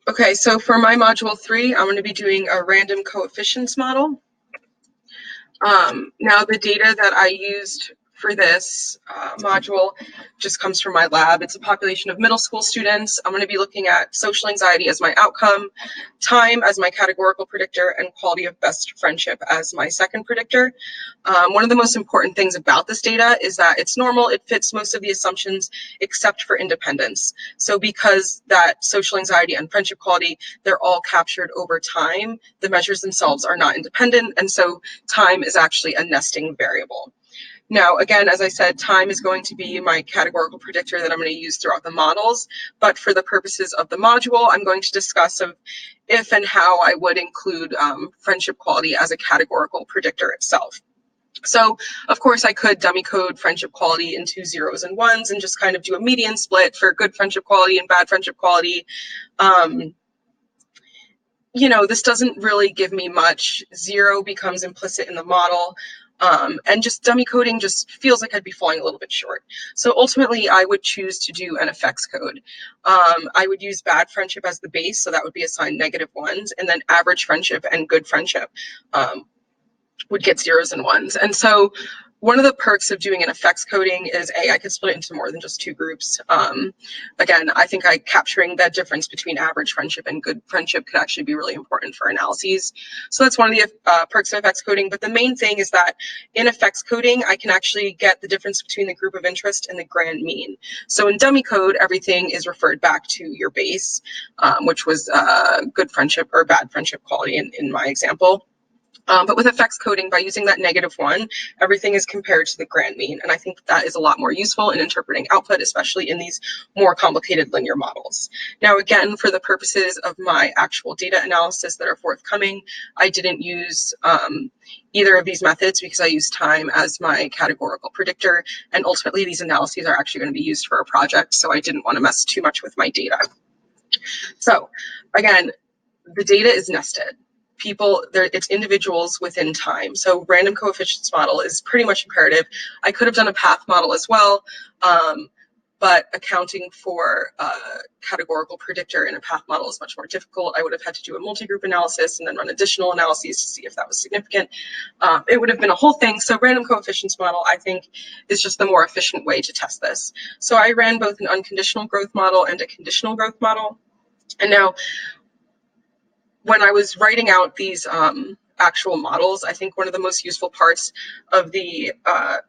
Okay, so for my module 3, I'm going to be doing a random coefficients model. Now the data that I used for this module just comes from my lab. It's a population of middle school students. I'm going to be looking at social anxiety as my outcome, time as my categorical predictor, and quality of best friendship as my second predictor. One of the most important things about this data is that it's normal. It fits most of the assumptions except for independence. So because that social anxiety and friendship quality, they're all captured over time, the measures themselves are not independent. And so time is actually a nesting variable. Now, again, as I said, time is going to be my categorical predictor that I'm going to use throughout the models, but for the purposes of the module, I'm going to discuss if and how I would include friendship quality as a categorical predictor itself. So, of course, I could dummy code friendship quality into zeros and ones and just kind of do a median split for good friendship quality and bad friendship quality. This doesn't really give me much. Zero becomes implicit in the model. And just dummy coding just feels like I'd be falling a little bit short. So ultimately, I would choose to do an effects code. I would use bad friendship as the base, so that would be assigned -1s, and then average friendship and good friendship would get zeros and ones. And so one of the perks of doing an effects coding is I could split it into more than just two groups. Again, I think capturing that difference between average friendship and good friendship could actually be really important for analyses. So that's one of the perks of effects coding. But the main thing is that in effects coding, I can actually get the difference between the group of interest and the grand mean. So in dummy code, everything is referred back to your base, which was good friendship or bad friendship quality in my example. But with effects coding, by using that -1, everything is compared to the grand mean. And I think that is a lot more useful in interpreting output, especially in these more complicated linear models. Now, again, for the purposes of my actual data analysis that are forthcoming, I didn't use either of these methods because I use time as my categorical predictor. And ultimately, these analyses are actually going to be used for a project, so I didn't want to mess too much with my data. So again, the data is nested. It's individuals within time. So random coefficients model is pretty much imperative. I could have done a path model as well, but accounting for a categorical predictor in a path model is much more difficult. I would have had to do a multi-group analysis and then run additional analyses to see if that was significant. It would have been a whole thing. So random coefficients model, I think, is just the more efficient way to test this. So I ran both an unconditional growth model and a conditional growth model. And now, when I was writing out these actual models, I think one of the most useful parts of the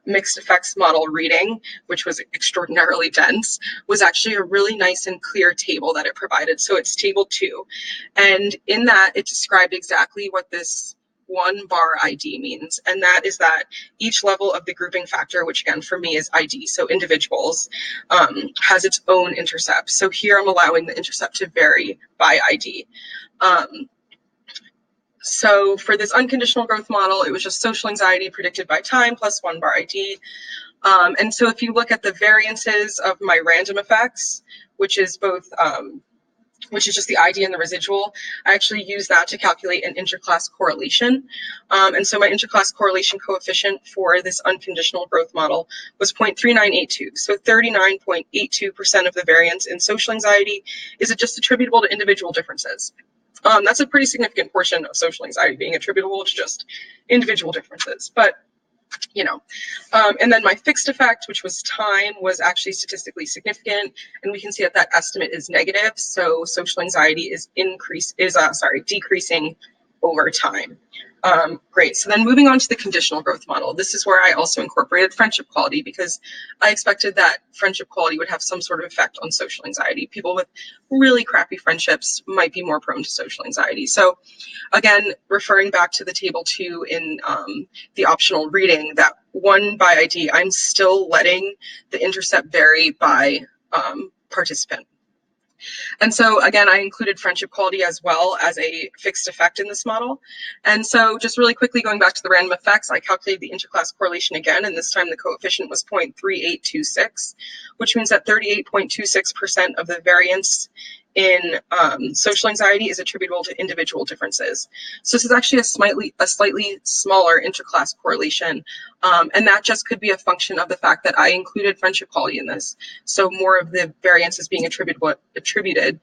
mixed effects model reading, which was extraordinarily dense, was actually a really nice and clear table that it provided. So it's table 2. And in that, it described exactly what this one bar ID means. And that is that each level of the grouping factor, which again for me is ID, so individuals, has its own intercept. So here I'm allowing the intercept to vary by ID. So for this unconditional growth model, it was just social anxiety predicted by time plus one bar ID. And so if you look at the variances of my random effects, which is just the ID and the residual, I actually use that to calculate an interclass correlation. And so my interclass correlation coefficient for this unconditional growth model was 0.3982. So 39.82% of the variance in social anxiety is just attributable to individual differences. That's a pretty significant portion of social anxiety being attributable to just individual differences. But, and then my fixed effect, which was time, was actually statistically significant. And we can see that estimate is negative. So social anxiety is decreasing over time. Great. So then moving on to the conditional growth model, this is where I also incorporated friendship quality because I expected that friendship quality would have some sort of effect on social anxiety. People with really crappy friendships might be more prone to social anxiety. So again, referring back to the table 2 in the optional reading, that one by ID, I'm still letting the intercept vary by participant. And so again, I included friendship quality as well as a fixed effect in this model. And so just really quickly going back to the random effects, I calculated the interclass correlation again, and this time the coefficient was 0.3826, which means that 38.26% of the variance in social anxiety is attributable to individual differences. So this is actually a slightly smaller interclass correlation, and that just could be a function of the fact that I included friendship quality in this. So more of the variance is being attributed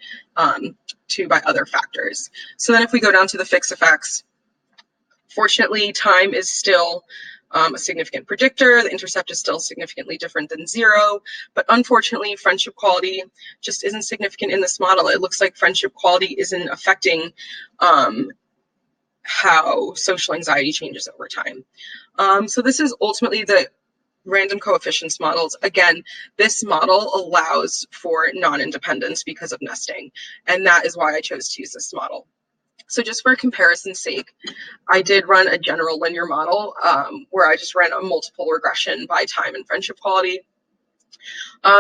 to by other factors. So then if we go down to the fixed effects, fortunately, time is still a significant predictor. The intercept is still significantly different than 0, but unfortunately, friendship quality just isn't significant in this model. It looks like friendship quality isn't affecting how social anxiety changes over time. So this is ultimately the random coefficients models. Again, this model allows for non-independence because of nesting, and that is why I chose to use this model. So just for comparison's sake, I did run a general linear model where I just ran a multiple regression by time and friendship quality.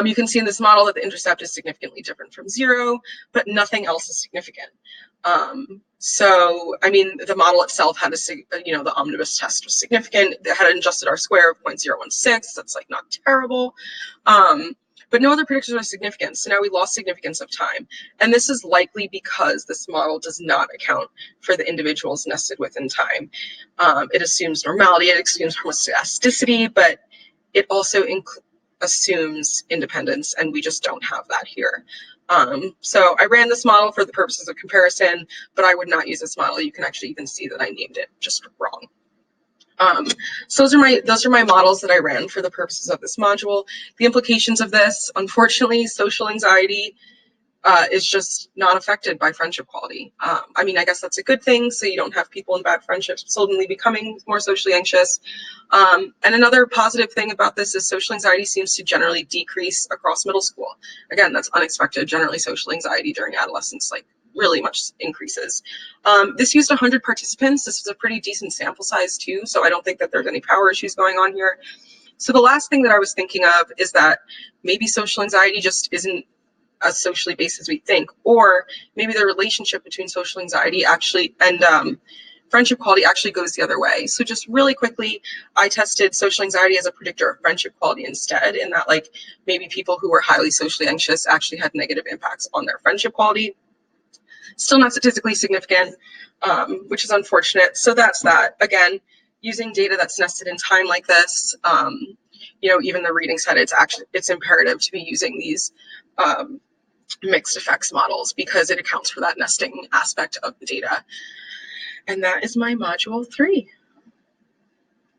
You can see in this model that the intercept is significantly different from 0, but nothing else is significant. So, I mean, the model itself had the omnibus test was significant. It had an adjusted R-square of 0.016. That's like not terrible. But no other predictors are significant. So now we lost significance of time. And this is likely because this model does not account for the individuals nested within time. It assumes normality, it assumes homoscedasticity, but it also assumes independence, and we just don't have that here. So I ran this model for the purposes of comparison, but I would not use this model. You can actually even see that I named it just wrong. So those are my models that I ran for the purposes of this module. The implications of this, unfortunately, social anxiety is just not affected by friendship quality. I mean, I guess that's a good thing, so you don't have people in bad friendships suddenly becoming more socially anxious. And another positive thing about this is social anxiety seems to generally decrease across middle school. Again, that's unexpected. Generally, social anxiety during adolescence really much increases. This used 100 participants. This was a pretty decent sample size too, so I don't think that there's any power issues going on here. So the last thing that I was thinking of is that maybe social anxiety just isn't as socially based as we think, or maybe the relationship between social anxiety actually and friendship quality actually goes the other way. So just really quickly, I tested social anxiety as a predictor of friendship quality instead, in that maybe people who were highly socially anxious actually had negative impacts on their friendship quality. Still not statistically significant, which is unfortunate. So that's that. Again, using data that's nested in time like this, even the reading said it's imperative to be using these mixed effects models because it accounts for that nesting aspect of the data. And that is my module 3.